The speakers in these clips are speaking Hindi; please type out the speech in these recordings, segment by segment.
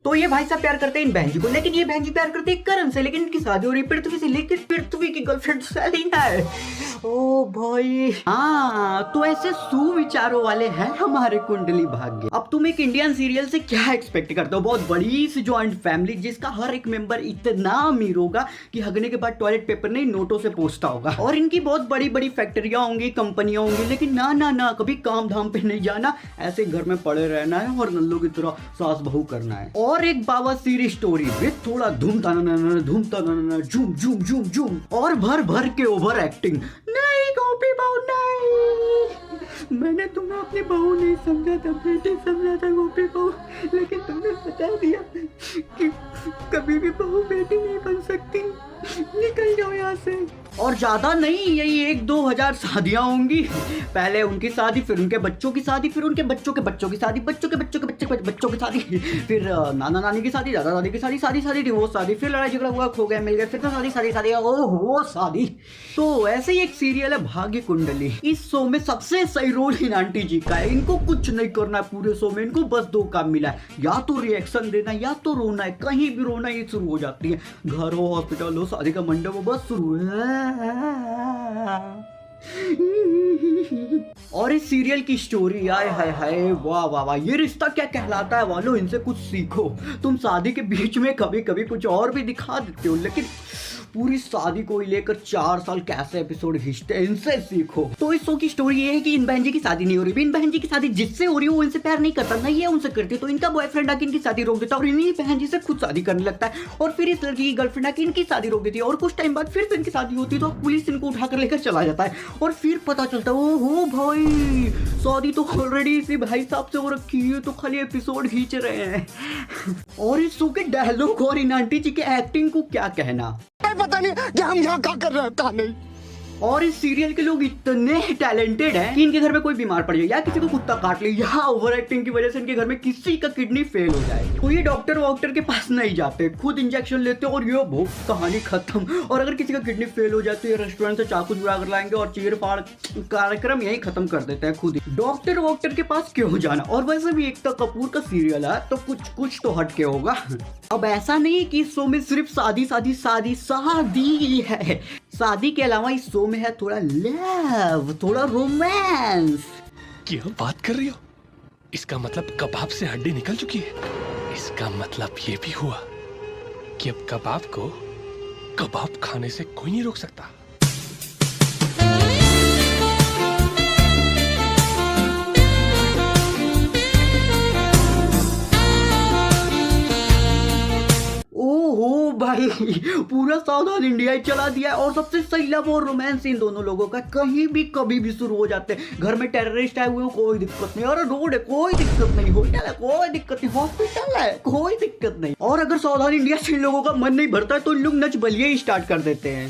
तो ये भाई साहब प्यार करते हैं इन बहन जी को, लेकिन ये बहन जी प्यार करते हैं करण से, लेकिन इनकी शादी हो रही पृथ्वी से, लेकिन पृथ्वी की गर्लफ्रेंड सेलिना है। ओ भाई हाँ, तो ऐसे सुविचारों वाले हैं हमारे कुंडली भाग्य। अब तुम एक इंडियन सीरियल से क्या एक्सपेक्ट करते हो? बहुत बड़ी सी ज्वाइंट फैमिली जिसका हर एक मेंबर इतना अमीर होगा कि हगने के बाद टॉयलेट पेपर नहीं नोटों से पोंछता होगा, और इनकी बहुत बड़ी बड़ी फैक्ट्रियां होंगी, कंपनियां होंगी, लेकिन ना ना ना कभी काम धाम पे नहीं जाना, ऐसे घर में पड़े रहना है और नल्लों की तरह सास बहू करना है। और एक बावासीरी स्टोरी विद थोड़ा धूम ताना झूम झूम झूम झूम और भर भर के ओवर एक्टिंग। नहीं गोपी बहू नहीं, मैंने तुम्हें अपनी बहू नहीं समझा था, बेटी समझा था गोपी बहू, लेकिन तुमने बता दिया कि कभी भी बहू बेटी नहीं बन सकती, निकल जाओ यहाँ से। और ज्यादा नहीं, यही 1-2 हजार शादियां होंगी, पहले उनकी शादी, फिर उनके बच्चों की शादी, फिर उनके बच्चों के बच्चों की शादी, बच्चों के बच्चों के बच्चों की शादी, फिर नाना नानी की शादी, दादा दादी की शादी, शादी डिवोर्स शादी, फिर लड़ाई झगड़ा हुआ, खो गए मिल गए, फिर तो शादी ओहो शादी। तो ऐसे ही एक सीरियल है भाग्य कुंडली। इस शो में सबसे सही रोल इन आंटी जी का है। इनको कुछ नहीं करना है पूरे शो में, इनको बस 2 काम मिला है, या तो रिएक्शन देना या तो रोना है। कहीं भी रोना ये शुरू हो जाती है, घर हो, हॉस्पिटल हो, शादी का मंडप हो, बस शुरू है। और इस सीरियल की स्टोरी आए हाय हाय वाह वाह वाह, ये रिश्ता क्या कहलाता है वालों, इनसे कुछ सीखो। तुम शादी के बीच में कभी कभी कुछ और भी दिखा देते हो, लेकिन पूरी शादी को लेकर 4 साल कैसे एपिसोड खींचते हैं, इनसे सीखो। तो इस शो की स्टोरी ये है कि इन बहन जी की शादी नहीं हो रही, इन बहन जी की शादी जिससे हो रही है वो इनसे प्यार नहीं करता, नहीं ये उनसे करती, तो इनका बॉयफ्रेंड आके इनकी शादी रोक देता है और इन्हीं बहन जी से खुद शादी करने लगता है। और फिर इस लड़की की गर्लफ्रेंड आके इनकी शादी रोक देती है, और कुछ टाइम बाद फिर से इनकी शादी होती है, तो पुलिस इनको उठाकर लेकर चला जाता है, और फिर पता चलता है ओहो भाई शादी तो ऑलरेडी इसी भाई साहब से हो रखी है, तो खाली एपिसोड खींच रहे हैं। और इस शो के डायलॉग और इन आंटी जी के एक्टिंग को क्या कहना, पता नहीं कि हम यहाँ क्या कर रहे हैं, कहा नहीं। और इस सीरियल के लोग इतने टैलेंटेड हैं कि इनके घर में कोई बीमार पड़ जाए या किसी को कुत्ता काट ले या ओवर एक्टिंग की वजह से इनके घर में किसी का किडनी फेल हो जाए, तो ये डॉक्टर वॉक्टर के पास नहीं जाते, खुद इंजेक्शन लेते और ये वो कहानी खत्म। और अगर किसी का किडनी फेल हो जाए तो ये रेस्टोरेंट से चाकू चुरा कर लाएंगे और चीर फाड़ कार्यक्रम यही खत्म कर देते हैं खुद ही। डॉक्टर वॉक्टर के पास क्यों जाना? और वैसे भी एकता कपूर का सीरियल है तो कुछ तो हटके होगा। अब ऐसा नहीं कि इस शो में सिर्फ शादी है, शादी के अलावा इस शो में है थोड़ा लव, थोड़ा रोमांस। क्या बात कर रही हो? इसका मतलब कबाब से हड्डी निकल चुकी है। इसका मतलब ये भी हुआ कि अब कबाब को कबाब खाने से कोई नहीं रोक सकता। ओहो भाई पूरा साउथ इंडिया ही चला दिया है। और सबसे सही लव और रोमांस इन दोनों लोगों का कहीं भी कभी भी शुरू हो जाते हैं। घर में टेररिस्ट आए हुए हो कोई दिक्कत नहीं, और रोड है कोई दिक्कत नहीं, होटल है कोई दिक्कत नहीं, हॉस्पिटल है कोई दिक्कत नहीं। और अगर साउथ इंडिया से इन लोगों का मन नहीं भरता है तो इन लोग नच बलिए ही स्टार्ट कर देते हैं।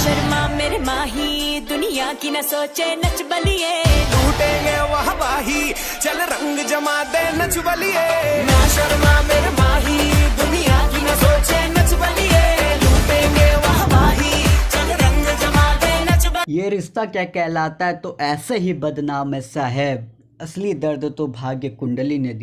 शर्मा मेरे माही दुनिया की न सोचे नच बलिए, लूटेंगे वह बाही चल रंग जमा दे नच बलिए। ना शर्मा मेरे माही दुनिया की न सोचे नच बलिए, लूटेंगे वह बाही चल रंग जमा दे नच बलिए। ये रिश्ता क्या कहलाता है तो ऐसे ही बदनाम है साहब, असली दर्द तो भाग्य कुंडली ने दिया।